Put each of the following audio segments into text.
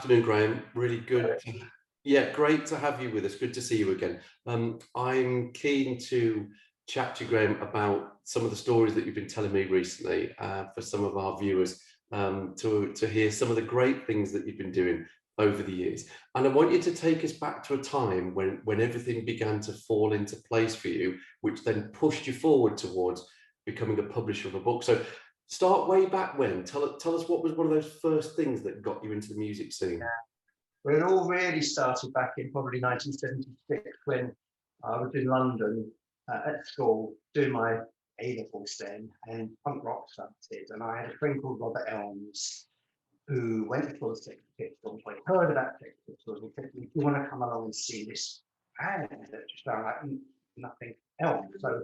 Afternoon, Graham. Really good. Yeah, great to have you with us. Good to see you again. I'm keen to chat to you, Graham, about some of the stories that you've been telling me recently for some of our viewers to hear some of the great things that you've been doing over the years. And I want you to take us back to a time when everything began to fall into place for you, which then pushed you forward towards becoming a publisher of a book. So start way back when. Tell us what was one of those first things that got you into the music scene. Well, it all really started back in probably 1976 when I was in London at school doing my A-levels then, and punk rock started. And I had a friend called Robert Elms who went for the Sex Pistols. I heard about Sex Pistols and said, "Do you want to come along and see this band?" That just sounded like nothing else. So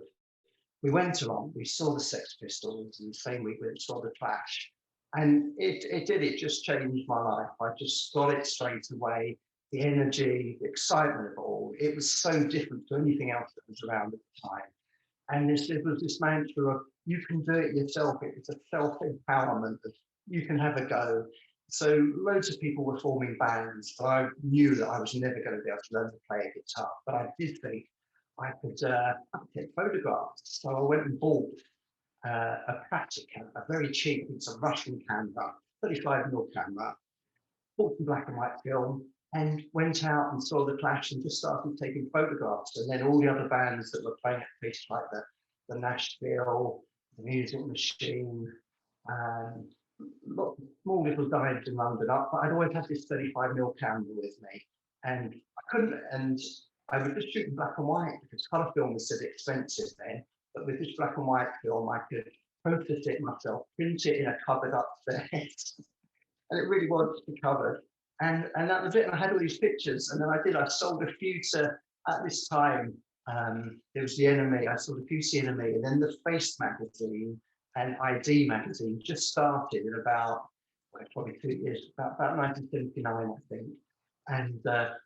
we went along, we saw the Sex Pistols, and the same week we saw the Clash. And it just changed my life. I just got it straight away. The energy, the excitement of it all. It was so different to anything else that was around at the time. And it was this mantra of, you can do it yourself. It's a self-empowerment of, you can have a go. So loads of people were forming bands, but I knew that I was never going to be able to learn to play a guitar. But I did think I could take photographs. So I went and bought a plastic camera, a very cheap, it's a Russian camera, 35mm camera, bought some black and white film, and went out and saw the Clash and just started taking photographs. And then all the other bands that were playing at places like the Nashville, the Music Machine, lots of small little dives in London. But I'd always had this 35mm camera with me, and I would just shoot in black and white because colour film was so expensive then. But with this black and white film, I could process it myself, print it in a cupboard upstairs, and it really was the cupboard. And that was it. And I had all these pictures, and then I sold a few to, at this time, there was the Enemy. I sold a few to the Enemy, and then the Face magazine and ID magazine just started in about, well, probably 2 years, about 1979, I think. And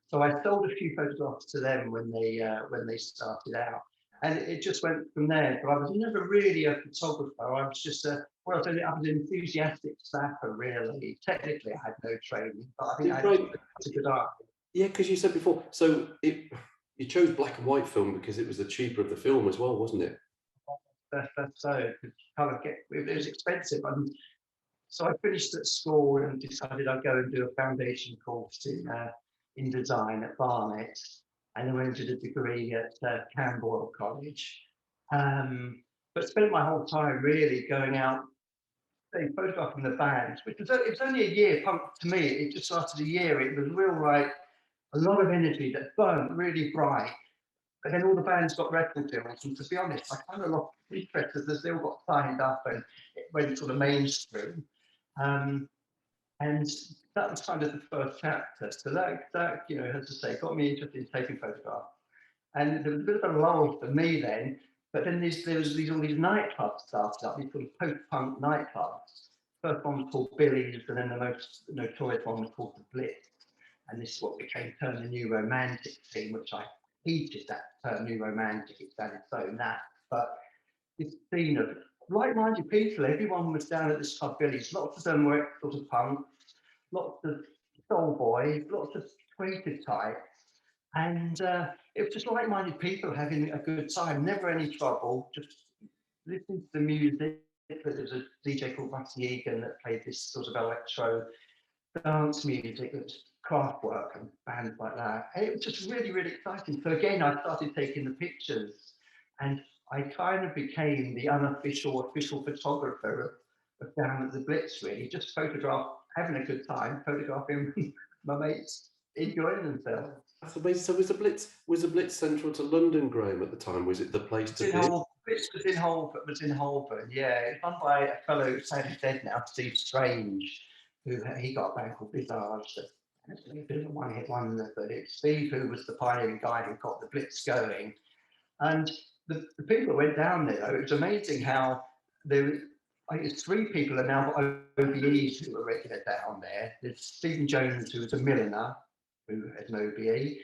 so I sold a few photographs to them when they started out. And it just went from there. But I was never really a photographer. I was just I was an enthusiastic snapper, really. Technically, I had no training, but I think I had a good eye. Yeah, because you said before, so you chose black and white film because it was the cheaper of the film as well, wasn't it? That's so. It was expensive. So I finished at school and decided I'd go and do a foundation course in design at Barnet. And then went to the degree at Camberwell College. But spent my whole time really going out, photographing the bands, which was it was only a year. Punk to me, it just started a year. It was real, like a lot of energy that burned really bright. But then all the bands got record deals, and to be honest, I kind of lost interest as they all got signed up and it went sort of mainstream. And that was kind of the first chapter. So that you know, as I say, got me interested in taking photographs. And there was a bit of a lull for me then. But then there was all these nightclubs started up, these sort of post-punk nightclubs. First one was called Billy's, and then the most notorious one was called the Blitz. And this is what became termed the New Romantic scene, which I hated that term, New Romantic. It sounded so naff. But this scene of like-minded people, everyone was down at this club Billy's. Lots of them were sort of punks, lots of soul boys, lots of creative types. And it was just like-minded people having a good time, never any trouble, just listening to the music. There was a DJ called Rusty Egan that played this sort of electro dance music, that was Kraftwerk and bands like that. And it was just really, really exciting. So again, I started taking the pictures, and I kind of became the unofficial, official photographer of down at the Blitz, really, just having a good time, photographing my mates enjoying themselves. That's amazing. So was the Blitz central to London, Graham, at the time? Was it the place to be? Blitz was in Holborn, yeah. It's run by a fellow who's sadly dead now, Steve Strange, he got a band called Visage. It's a bit of a one-hit wonder, but it's Steve who was the pioneering guy who got the Blitz going. And the people that went down there, though, it was amazing how I guess 3 people are now OBEs who are regular down there. There's Stephen Jones, who was a milliner, who had an OBE.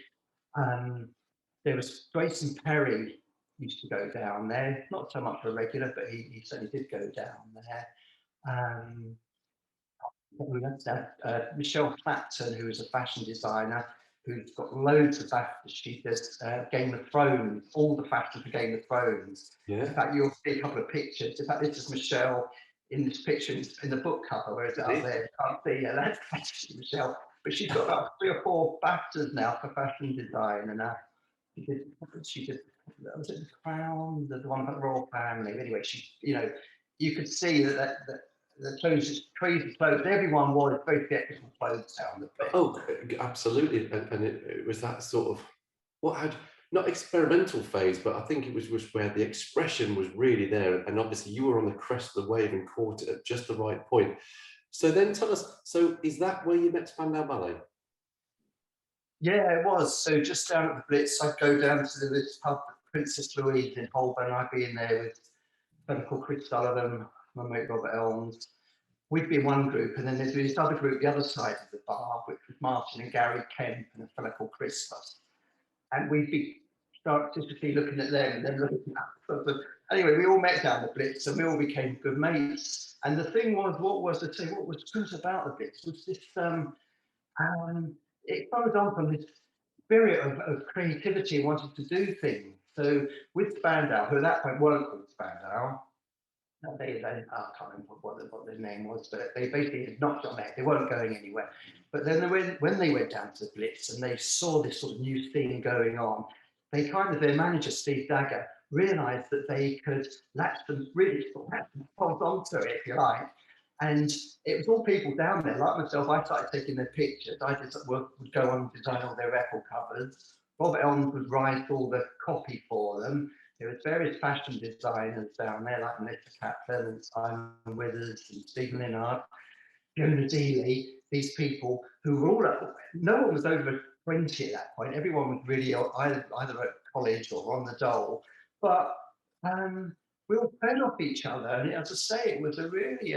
There was Grayson Perry used to go down there, not so much a regular, but he certainly did go down there. we had Michelle Clapton, who is a fashion designer, who's got loads of BAFTAs. She does Game of Thrones, all the fashion for Game of Thrones. Yeah. In fact, you'll see a couple of pictures. In fact, this is Michelle in this picture in the book cover. Where is it up there? You can't see. Yeah, that's actually Michelle. But she's got about 3 or 4 BAFTAs now for fashion design, and she did was it the Crown, the one about the royal family. Anyway, she, you know, you could see that the clothes, just crazy clothes. Everyone wore very theatrical clothes down the bit. Oh, absolutely, and it was that sort of what had not experimental phase, but I think it was where the expression was really there, and obviously you were on the crest of the wave and caught it at just the right point. So then tell us, so is that where you met Spandau Ballet? Yeah, it was. So just down at the Blitz, I'd go down to this pub, Princess Louise in Holborn. I'd be in there with a fellow called Chris Sullivan, my mate Robert Elms. We'd be in one group, and then there's this other group, the other side of the bar, which was Martin and Gary Kemp and a fellow called Christmas. And we'd be statistically looking at them and then looking at them. Anyway, we all met down the Blitz and we all became good mates. And the thing was, what was good about the Blitz was this, it followed on from this spirit of creativity and wanting to do things. So with Spandau, who at that point weren't called Spandau, I can't remember what their name was, but they basically had knocked on there. They weren't going anywhere. But then when they went down to the Blitz and they saw this sort of new thing going on, they their manager, Steve Dagger, realised that they could really hold on to it, if you like. And it was all people down there, like myself. I started taking their pictures. I would go on and design all their record covers. Robert Elms would write all the copy for them. There was various fashion designers down there, like Melissa Kaplan and Simon Withers and Stephen Linnard, Fiona Dealey, these people who were all no one was over 20 at that point. Everyone was really either at college or on the dole. But we all fed off each other. And as I say, it was a really,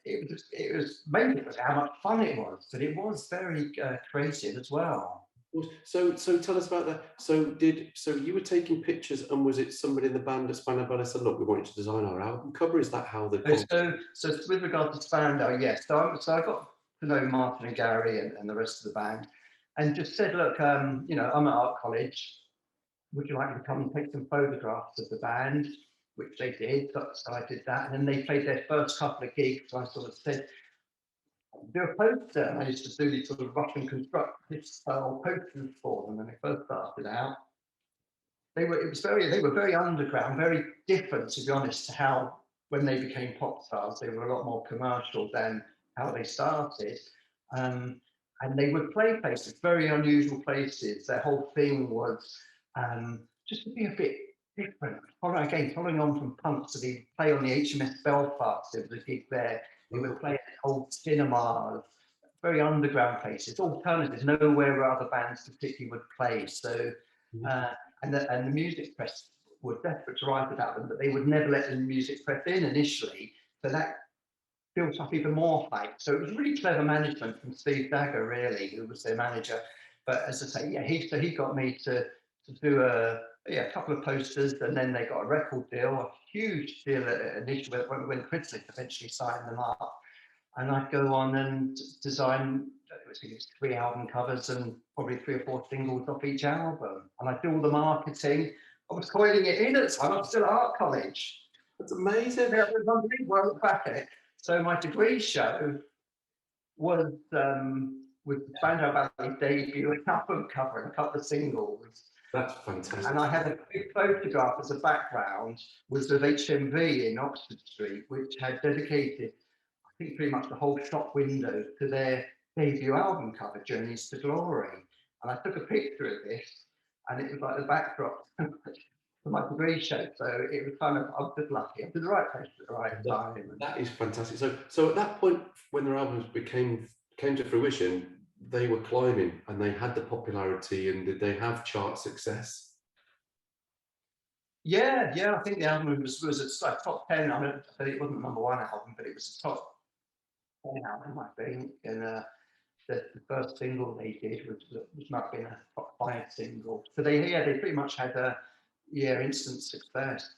it was mainly how much fun it was, but it was very creative as well. So tell us about that. So you were taking pictures, and was it somebody in the band at Spandau Ballet said, "Look, we want you to design our album cover"? Is that how the? So with regard to Spandau, yes. So I got to know Martin and Gary and the rest of the band, and just said, "Look, you know, I'm at art college. Would you like me to come and take some photographs of the band?" Which they did. So I did that, and then they played their first couple of gigs. So I sort of said, do a poster. And I used to do these sort of Russian constructive style posters for them when they first started out. They were very underground, very different, to be honest, to how when they became pop stars. They were a lot more commercial than how they started. And they would play places, very unusual places. Their whole thing was just to be a bit different. Following on from punks, so they play on the HMS Belfast. There was a gig there. They would play at old cinemas, very underground places, alternatives, nowhere where other bands particularly would play. So, and the music press were desperate to write about them, but they would never let the music press in initially. So that built up even more hype. So it was really clever management from Steve Dagger, really, who was their manager. But as I say, yeah, he got me to do a couple of posters, and then they got a record deal, a huge deal initially when Chris eventually signed them up. And I'd go on and design, I think it's 3 album covers and probably 3 or 4 singles off each album. And I'd do all the marketing. I was coiling it in at the time. I'm still at art college. That's amazing. Yeah, it was unbelievable. I look back at it. So my degree show was with the Spandau Ballet debut, an album cover and a couple of singles. That's fantastic. And I had a big photograph as a background, was of HMV in Oxford Street, which had dedicated, I think, pretty much the whole shop window to their debut album cover, Journeys to Glory. And I took a picture of this, and it was like the backdrop for my degree show. So it was kind of, I was just lucky. I was in the right place at the right time. That is fantastic. So at that point, when their albums came to fruition, they were climbing and they had the popularity, and did they have chart success? Yeah, I think the album was like top 10. I mean, it wasn't the #1 album, but it was a top 10 album, I think. And the first single they did was might have been a top 5 single. So they pretty much had a instant success.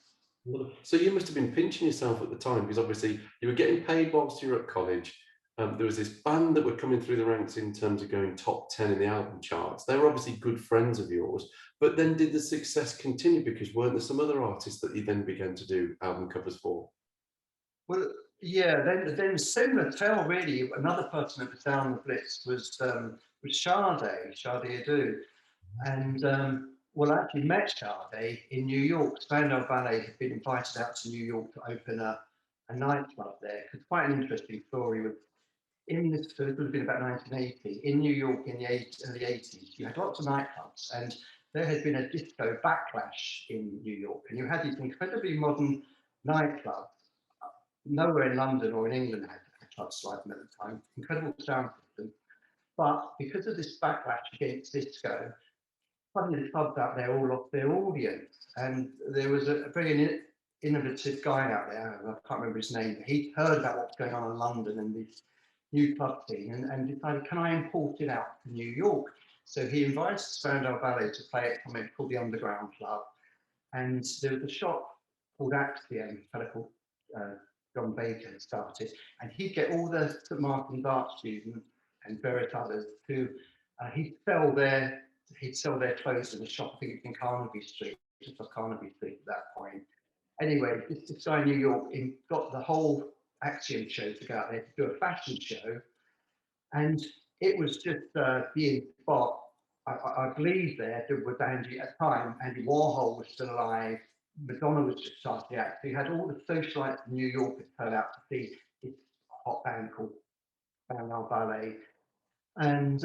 So you must have been pinching yourself at the time, because obviously you were getting paid whilst you were at college. there was this band that were coming through the ranks in terms of going top 10 in the album charts. They were obviously good friends of yours, but then did the success continue, because weren't there some other artists that you then began to do album covers for? Well, yeah, then similar tale really. Another person that was down the Blitz was Sade Adu, and well, I actually met Sade in New York. Spandau Ballet had been invited out to New York to open a nightclub there. It's quite an interesting story. With in this, so it would have been about 1980 in New York in the early 80s. You had lots of nightclubs, and there had been a disco backlash in New York, and you had these incredibly modern nightclubs. Nowhere in London or in England had clubs like them at the time. Incredible sound system. But because of this backlash against disco, suddenly the clubs out there all lost their audience. And there was a very innovative guy out there, I can't remember his name, but he heard about what's going on in London and this new club scene, and decided, can I import it out to New York? So he invited Spandau Ballet to play at something called the Underground Club. And there was a shop called Axiom, a fellow called John Baker started, and he'd get all the St Martin's art students and various others to he'd sell their clothes in the shop. I think it's in Carnaby Street, just off Carnaby Street at that point. Anyway, this guy in New York got the whole Axiom show to go out there to do a fashion show, and it was just being spot. I believe there was Andy at the time. Andy Warhol was still alive. Madonna was just starting out. So you had all the socialites in New York that turned out to see this hot band called Spandau Ballet. And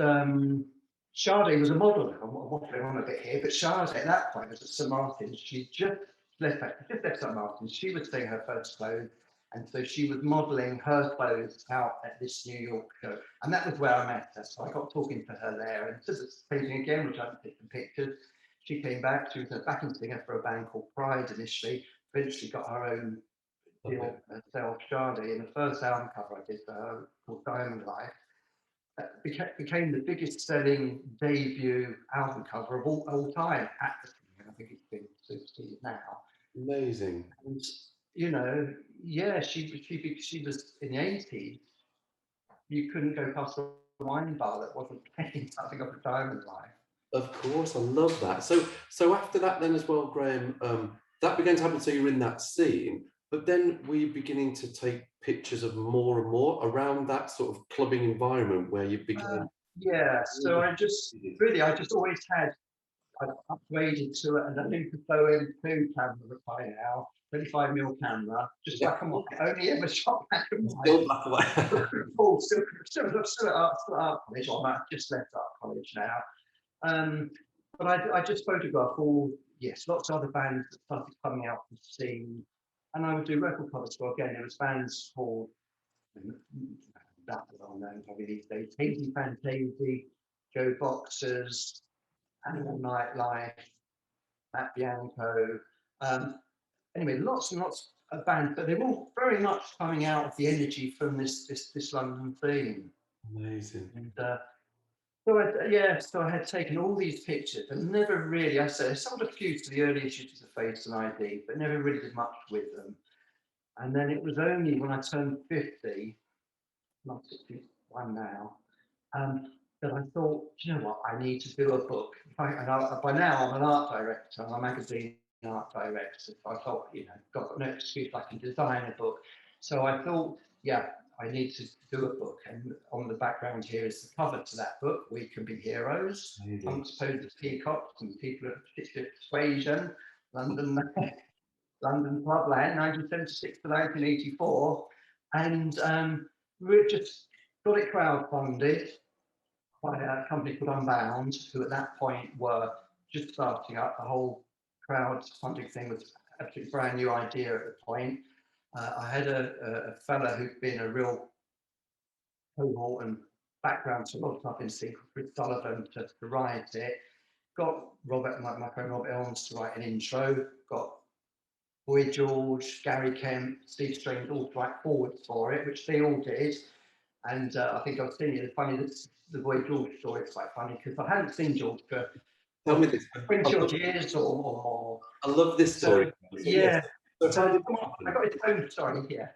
Sade was a model. I'm waffling on a bit here, but Sade at that point was at St Martin's. She just left St Martin's. She was seeing her first clothes. And so she was modelling her clothes out at this New York show. And that was where I met her. So I got talking to her there. And just painting again, which I haven't taken pictures. She came back. She was a backing singer for a band called Pride initially. Eventually got her own deal herself, Sade. And the first album cover I did for her called Diamond Life became the biggest selling debut album cover of all time at the time. I think it's been superseded now. Amazing. And, you know, yeah, she was in the 80s. You couldn't go past a wine bar that wasn't playing something off a Diamond Life. Of course, I love that. So after that then as well, Graham, that began to happen, so you were in that scene, but then were you beginning to take pictures of more and more around that sort of clubbing environment where you began? Yeah, so I just always had, I upgraded to an Olympus M2 camera by now, 25mm camera, just black and white. Only ever shot black and white. Still black and white. Oh, still at art college. I might have just left art college now. But I just photographed lots of other bands that started coming out from the scene. And I would do record covers. So again, there was bands called, that well known probably these days, Hazy Fantasy, Joe Boxers, Animal Nightlife, Matt Bianco. Anyway, lots and lots of bands, but they're all very much coming out of the energy from this London theme. Amazing. And so I had taken all these pictures and never really, I sold a few to the early issues of Face and ID, but never really did much with them. And then it was only when I turned 50, not 61 now, that I thought, you know what, I need to do a book. By now I'm an art director, I'm a magazine art director. So I thought, got no excuse, I can design a book. So I thought, yeah, I need to do a book. And on the background here is the cover to that book, We Can Be Heroes, Punks Pose as Peacocks and People of Particular Persuasion, London Clubland, 1976 to 1984. And we just got it crowdfunded by a company called Unbound, who at that point were just starting up. The whole crowdfunding thing was an absolutely brand new idea at the point. I had a fella who'd been a real cohort and background to a lot of stuff in sync, Chris Sullivan, to write it. Got my friend Robert Elms to write an intro. Got Boy George, Gary Kemp, Steve Strange all to write forwards for it, which they all did. And I think I was thinking it's funny that the Boy George story is quite funny because I hadn't seen George for 20 odd years or more. I love this story. So, yeah. So I got his own story here.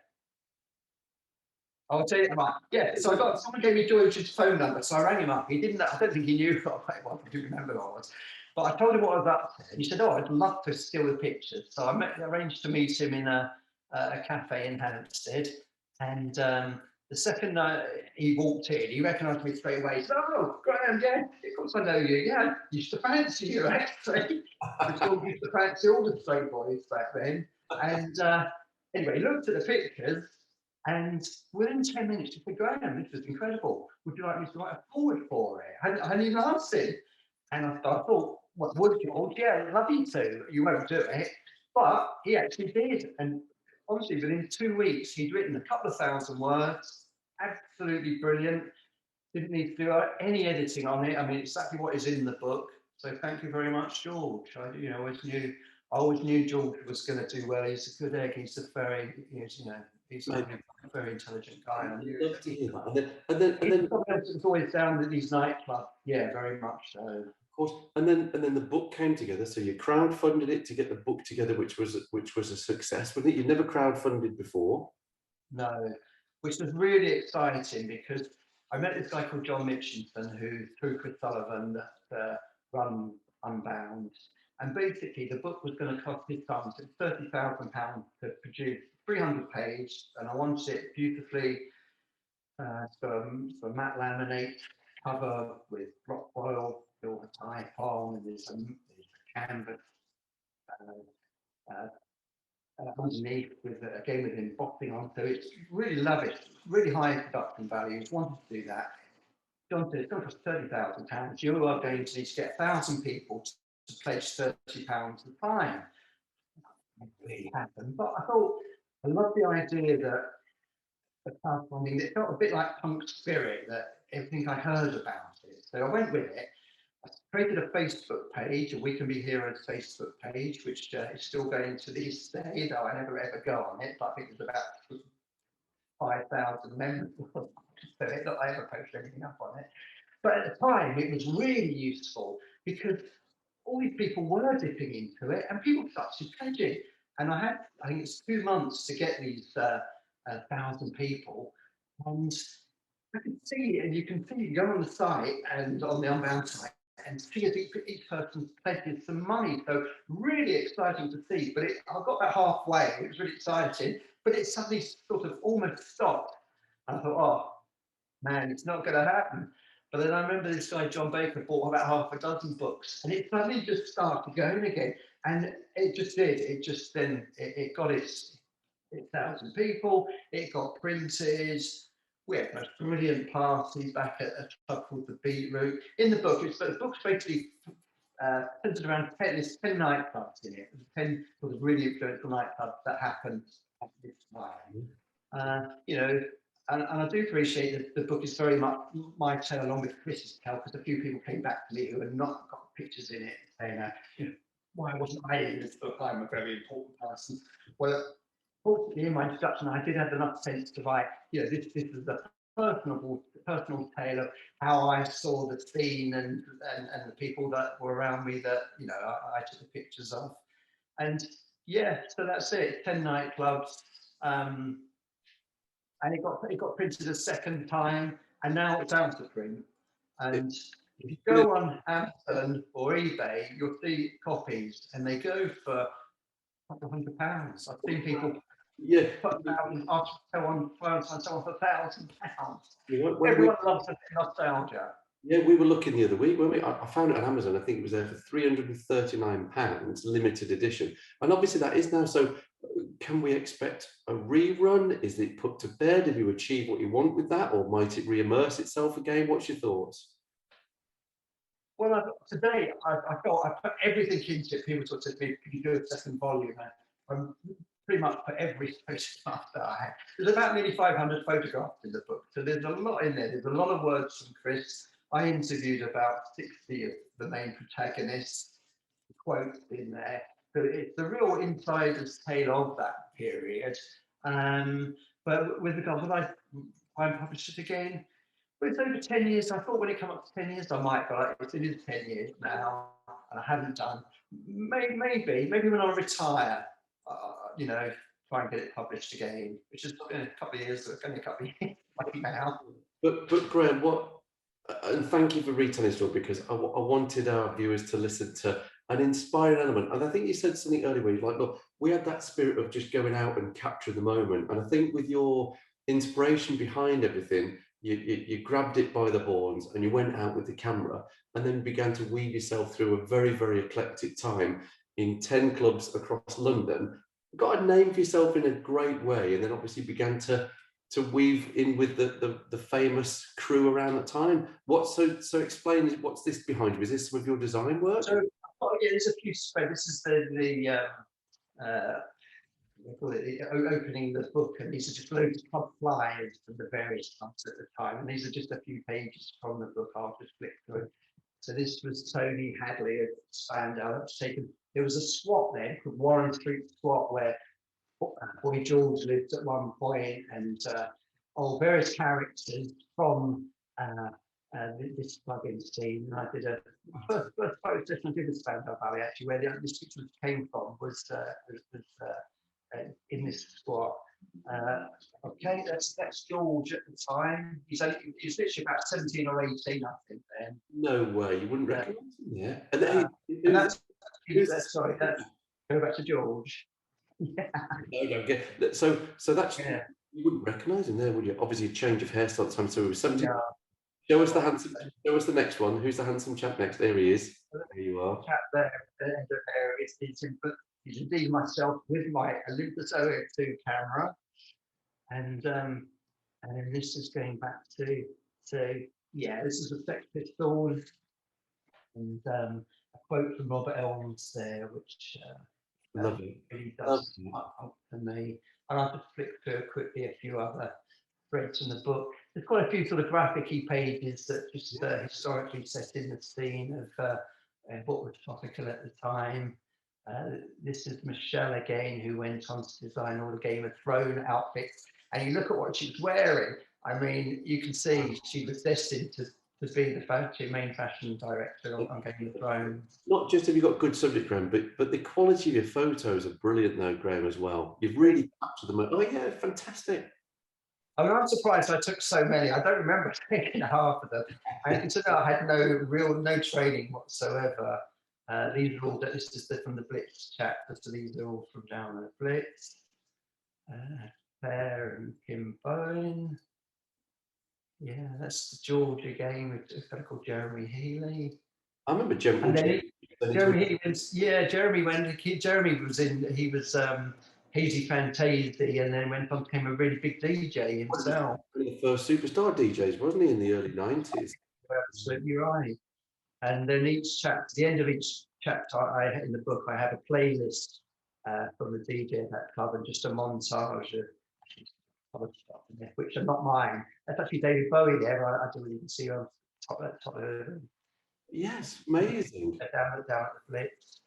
I'll tell you, right. Yeah, so someone gave me George's phone number, so I rang him up. He didn't, I don't think he knew who I didn't remember who I was. But I told him what I was up to, and he said, "Oh, I'd love to steal the pictures." So I arranged to meet him in a cafe in Hampstead. And the second night he walked in, he recognised me straight away. He said, "Oh, Graham, yeah, of course I know you. Yeah, I used to fancy you, actually." I still used to fancy all the straight boys back then. And anyway, he looked at the pictures. And within 10 minutes, he said, "Graham, this is incredible. Would you like me to write a forward for it?" I hadn't even asked him. And I thought, "What would you?" "Oh, yeah, I'd love you to. You won't do it." But he actually did. And honestly, within 2 weeks, he'd written a couple of thousand words. Absolutely brilliant. Didn't need to do any editing on it. I mean, exactly what is in the book. So thank you very much, George. I always knew George was going to do well. He's a good egg. He's a he's a very intelligent guy. I'd love to hear that. And then it's always down at these nightclubs. Yeah, very much so. of course, and then the book came together. So you crowdfunded it to get the book together, which was a success, wasn't it? You'd never crowdfunded before. No, which was really exciting because I met this guy called John Mitchinson, who through Chris Sullivan run Unbound. And basically, the book was going to cost his sons £30,000 to produce, 300 pages, and I wanted it beautifully some matte laminate cover with rock foil, silver type on, and there's a canvas underneath with again with embossing on. So it's really lavish, really high production values. Wanted to do that. John said it's going to cost £30,000. You are going to need to get 1,000 people to pledge £30 a time. It really happened. But I thought I love the idea that the crowdfunding, it felt a bit like punk spirit, that everything I heard about it. So I went with it. I created a Facebook page, a We Can Be Heroes Facebook page, which is still going to this day, though I never ever go on it. But I think there's about 5,000 members of it, not I ever post anything up on it. But at the time, it was really useful because all these people were dipping into it, and people started pledging. And I think it's 2 months to get these 1,000 people, and I can see, and you can see, you go on the site and on the Unbound site and see each person pledges some money. So really exciting to see. But I got about halfway. It was really exciting, but it suddenly sort of almost stopped. And I thought, oh man, it's not going to happen. But then I remember this guy, John Baker, bought about half a dozen books, and it suddenly just started going again. And it just did. It just then it got its 1,000 people. It got printed. We had a brilliant party back at a club called the Beetroot. In the book, the book's basically centered around 10 nightclubs in it. 10 sort of really influential nightclubs that happened at this time. And I do appreciate that the book is very much my tale along with Chris's tale, because a few people came back to me who had not got pictures in it, saying, why wasn't I in this book? I'm a very important person. Well, fortunately, in my introduction, I did have enough sense to write, this is a personal tale of how I saw the scene and the people that were around me that, I took the pictures of. And yeah, so that's it, 10 nightclubs. And it got printed a second time, and now it's out of print. And if you go on Amazon or eBay, you'll see copies, and they go for a couple of £100. I've seen people put on for £1,000. Everyone loves a bit of nostalgia. Yeah, we were looking the other week, weren't we? I found it on Amazon. I think it was there for £339, limited edition. And obviously that is now. So can we expect a rerun? Is it put to bed? Have you achieved what you want with that? Or might it re-immerse itself again? What's your thoughts? Well, today I thought I put everything into it. People sort of said to me, could you do a second volume? And pretty much put every photograph that I had. There's about nearly 500 photographs in the book. So there's a lot in there. There's a lot of words from Chris. I interviewed about 60 of the main protagonists, quotes in there. So it's the real insider's tale of that period. But with regard, would I publish it again? But it's over 10 years. I thought when it came up to 10 years, I might, but it is 10 years now, and I haven't done. Maybe when I retire, try and get it published again, which has been a couple of years, so it's only a couple of years now. But Graham, and thank you for retelling the story, because I wanted our viewers to listen to an inspiring element. And I think you said something earlier where you're like, look, we had that spirit of just going out and capturing the moment. And I think with your inspiration behind everything, you grabbed it by the horns and you went out with the camera and then began to weave yourself through a very, very eclectic time in 10 clubs across London. Got a name for yourself in a great way, and then obviously began to weave in with the famous crew around that time. So explain, what's this behind you? Is this some of your design work? So yeah, there's a few spread. This is the opening the book, and these are just loads of club flyers from the various clubs at the time, and these are just a few pages from the book. I'll just flick through. So this was Tony Hadley of Spandau. Taken. There was a squat there called Warren Street Squat where Boy George lived at one point, and various characters from this plug-in scene. And I did a first photo session I did with Spandau Ballet, actually, where this picture came from was in this squat. Okay, that's George at the time. He's literally about 17 or 18, I think. Then. No way, you wouldn't recognise him, yeah. And sorry, go back to George. Yeah. Okay. So that's you wouldn't recognise him there, would you? Obviously, a change of hairstyle at the time. So we were 17. Yeah. Show us the handsome. Show us the next one. Who's the handsome chap next? There he is. There you are. Chap there, the end of hair is indeed myself with my Olympus OF2 camera, and then this is going back to this is the Sex Pistols, and a quote from Robert Elms there, which really does up for me. And I'll just flick through quickly a few other threads in the book. There's quite a few sort of graphic-y pages that just historically set in the scene of what was topical at the time. This is Michelle again, who went on to design all the Game of Thrones outfits. And you look at what she was wearing. I mean, you can see she was destined to be the main fashion director on Game of Thrones. Not just have you got good subject, Graham, but the quality of your photos are brilliant, though, Graham, as well. You've really captured them. Oh yeah, fantastic. I mean, I'm surprised I took so many. I don't remember taking half of them. I consider I had no training whatsoever. These are all, this is from the Blitz chapter, so these are all from down at Blitz. Claire and Kim Bowen. Yeah, that's George again with a fellow called Jeremy Healy. I remember Jeremy. Jeremy was in, he was Hazy Fantasy, and then went on to become a really big DJ himself. One of the first superstar DJs, wasn't he, in the early 90s? You're absolutely right. And then each chapter, the end of each chapter in the book, I have a playlist from the DJ at that club, and just a montage of other stuff in there, which are not mine. That's actually David Bowie there. I don't even see on top of the. Yes, amazing. Down at the Blitz.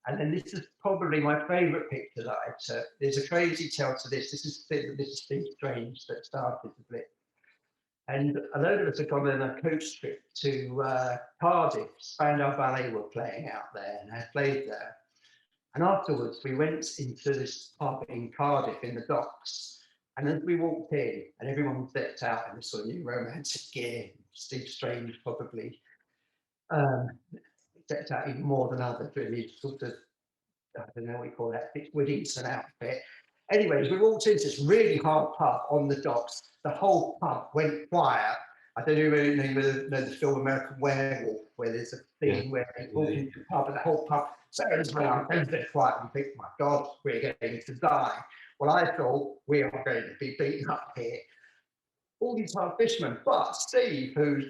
And then this is probably my favourite picture that I took. There's a crazy tale to this. This is Steve Strange that started the Blitz. And a load of us had gone on a coach trip to Cardiff. Spandau Ballet were playing out there, and I played there. And afterwards, we went into this pub in Cardiff in the docks. And as we walked in, and everyone was decked out in this sort of new romantic gear, Steve Strange probably decked out even more than others, really, sort of, I don't know what you call that, Whittington outfit. Anyways, we walked into this really hard pub on the docks. The whole pub went quiet. I don't even know the film American Werewolf, where there's a scene where they walk into the pub and the whole pub says around, and it's quiet, and you think, my God, we're going to die. Well, I thought we are going to be beaten up here. All these hard fishermen, but Steve, who's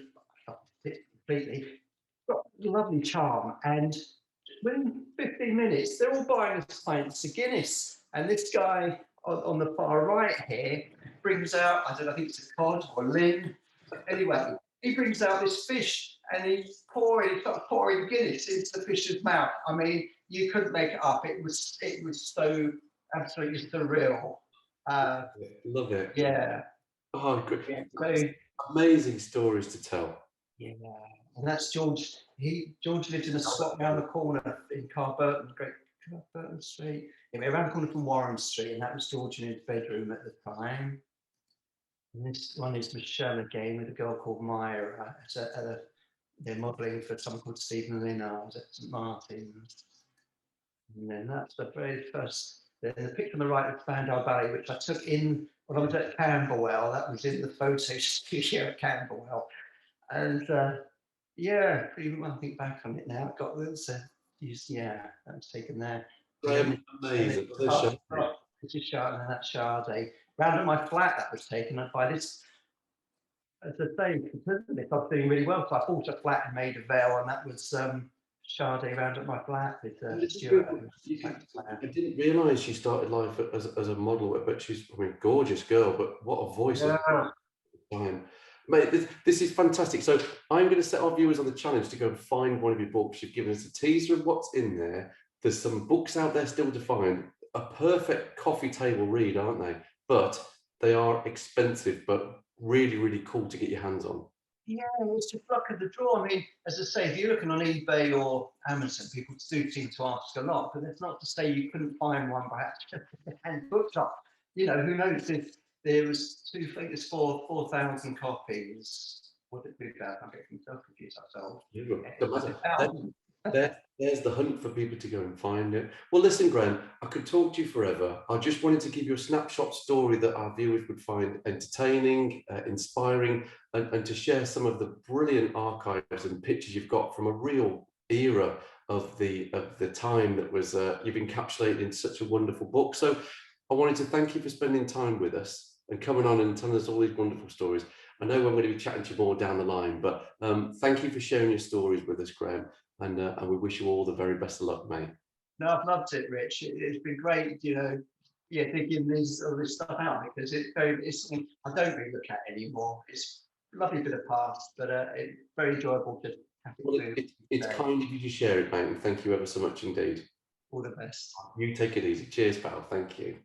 completely got a lovely charm, and within 15 minutes, they're all buying us pints of Guinness. And this guy on the far right here brings out, I think it's a cod or a ling. Anyway, he brings out this fish and he's pouring Guinness into the fish's mouth. I mean, you couldn't make it up. It was so absolutely surreal. Love it. Yeah. Oh, good. Yeah, so, amazing stories to tell. Yeah, and that's George. George lived in a slot around the corner in Carburton, Great Carburton Street. Anyway, around the corner from Warren Street, and that was George in his bedroom at the time. And this one is Michelle again with a girl called Myra. They're modelling for someone called Stephen Linnard at St Martin's. And then that's the very first. Then the picture on the right of Spandau Ballet, which I took in when I was at Camberwell. That was in the photo studio at Camberwell. And yeah, even when I think back on it now, it got those yeah, that was taken there. Amazing. This is Sade, and that's Sade. Round at my flat, that was taken up by this. As I say, this I was doing really well. So I bought a flat in Maida Vale, and that was Sade round at my flat with Stuart. I didn't realise she started life as a model, but she's a gorgeous girl. But what a voice! Yeah. Mate, this is fantastic. So I'm going to set our viewers on the challenge to go and find one of your books. You've given us a teaser of what's in there. There's some books out there still to find. A perfect coffee table read, aren't they? But they are expensive, but really, really cool to get your hands on. Yeah, it's just luck of the draw. I mean, as I say, if you're looking on eBay or Amazon, people do seem to ask a lot, but that's not to say you couldn't find one perhaps and bookshop. You know, who knows if there was 4,000 copies. Would it be that? I'm getting so confused. There's the hunt for people to go and find it. Well, listen, Graham, I could talk to you forever. I just wanted to give you a snapshot story that our viewers would find entertaining, inspiring, and to share some of the brilliant archives and pictures you've got from a real era of the time that was you've encapsulated in such a wonderful book. So I wanted to thank you for spending time with us and coming on and telling us all these wonderful stories. I know we're going to be chatting to you more down the line, but thank you for sharing your stories with us, Graham, and we wish you all the very best of luck, mate. No, I've loved it, Rich. It's been great, you know, digging all this stuff out, because it's something I don't really look at anymore. It's a lovely bit of past, but it's very enjoyable to have it. Well, it's kind of you to share it, mate, and thank you ever so much indeed. All the best. You take it easy. Cheers, pal. Thank you.